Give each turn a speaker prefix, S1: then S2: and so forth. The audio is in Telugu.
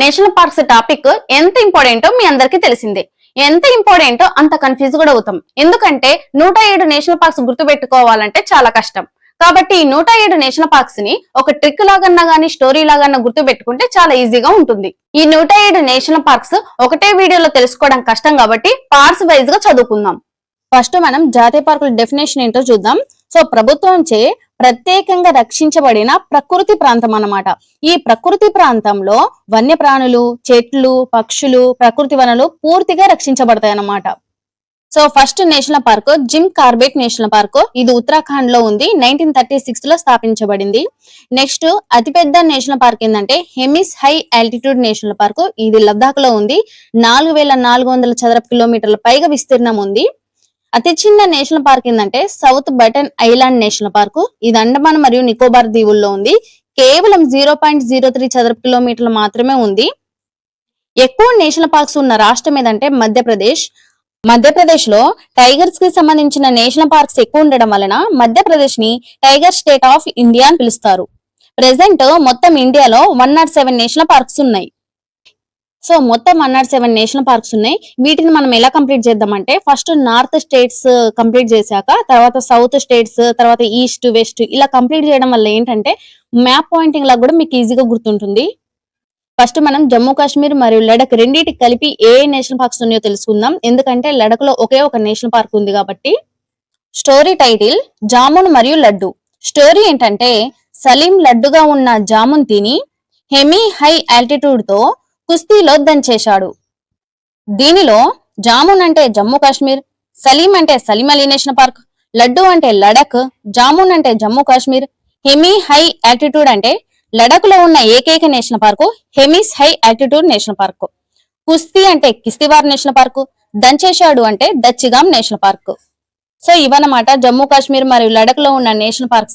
S1: నేషనల్ పార్క్స్ టాపిక్ ఎంత ఇంపార్టెంటో మీ అందరికీ తెలిసిందే. ఎంత ఇంపార్టెంటో అంత కన్ఫ్యూజ్ కూడా అవుతాం. ఎందుకంటే 107 నేషనల్ పార్క్స్ గుర్తు పెట్టుకోవాలంటే చాలా కష్టం. కాబట్టి ఈ 107 నేషనల్ పార్క్స్ ని ఒక ట్రిక్ లాగన్నా గానీ స్టోరీ లాగన్నా గుర్తు పెట్టుకుంటే చాలా ఈజీగా ఉంటుంది. ఈ 107 నేషనల్ పార్క్స్ ఒకటే వీడియోలో తెలుసుకోవడం కష్టం కాబట్టి పార్ట్స్ వైజ్ గా చదువుకుందాం. ఫస్ట్ మనం జాతీయ పార్కుల డెఫినేషన్ ఏంటో చూద్దాం. సో ప్రభుత్వంచే ప్రత్యేకంగా రక్షించబడిన ప్రకృతి ప్రాంతం అన్నమాట. ఈ ప్రకృతి ప్రాంతంలో వన్యప్రాణులు, చెట్లు, పక్షులు, ప్రకృతి వనరులు పూర్తిగా రక్షించబడతాయి అన్నమాట. So first national park Jim Corbett national park. ఇది ఉత్తరాఖండ్ లో ఉంది. 1936 లో స్థాపించబడింది. నెక్స్ట్ అతిపెద్ద నేషనల్ పార్క్ ఏంటంటే Hemis high altitude national park. ఇది లద్దాఖ్ లో ఉంది. 4400 చదరపు కిలోమీటర్ల పైగా విస్తీర్ణం ఉంది. అతి చిన్న నేషనల్ పార్క్ ఏంటంటే south button island national park. ఇది అండమాన్ మరియు నికోబార్ దీవుల్లో ఉంది. కేవలం 0.03 చదరపు కిలోమీటర్లు మాత్రమే ఉంది. ఎక్కువ నేషనల్ పార్క్స్ ఉన్న రాష్ట్రం ఏదంటే మధ్యప్రదేశ్. మధ్యప్రదేశ్ లో టైగర్స్ కి సంబంధించిన నేషనల్ పార్క్స్ ఎక్కువ ఉండడం వలన మధ్యప్రదేశ్ ని టైగర్ స్టేట్ ఆఫ్ ఇండియా అని పిలుస్తారు. ప్రెసెంట్ మొత్తం ఇండియాలో 107 నేషనల్ పార్క్స్ ఉన్నాయి. సో మొత్తం 107 నేషనల్ పార్క్స్ ఉన్నాయి. వీటిని మనం ఎలా కంప్లీట్ చేద్దామంటే ఫస్ట్ నార్త్ స్టేట్స్ కంప్లీట్ చేశాక తర్వాత సౌత్ స్టేట్స్, తర్వాత ఈస్ట్, వెస్ట్ ఇలా కంప్లీట్ చేయడం వల్ల ఏంటంటే మ్యాప్ పాయింటింగ్ లాగా కూడా మీకు ఈజీగా గుర్తుంటుంది. ఫస్ట్ మనం జమ్మూ కాశ్మీర్ మరియు లడక్ రెండింటికి కలిపి ఏ నేషనల్ పార్క్స్ ఉన్నాయో తెలుసుకుందాం. ఎందుకంటే లడక్ లో ఒకే ఒక నేషనల్ పార్క్ ఉంది కాబట్టి. స్టోరీ టైటిల్ జామున్ మరియు లడ్డు. స్టోరీ ఏంటంటే సలీం లడ్డుగా ఉన్న జామున్ తిని హెమీ హై ఆల్టిట్యూడ్ తో కుస్తీలో దంచేశాడు. దీనిలో జామున్ అంటే జమ్మూ కాశ్మీర్, సలీం అంటే సలీం అలీ నేషనల్ పార్క్, లడ్డు అంటే లడక్, జామున్ అంటే Jammu Kashmir, hemi high altitude అంటే లడక్ లో ఉన్న ఏకైక national park Hemis high altitude national park, కుస్తీ అంటే కిస్తీవార్ నేషనల్ పార్క్, దంచేశాడు అంటే దచ్చిగామ్ నేషనల్ పార్క్. సో ఇవన్నమాట జమ్మూ కాశ్మీర్ మరియు లడక్ లో ఉన్న నేషనల్ పార్క్స్.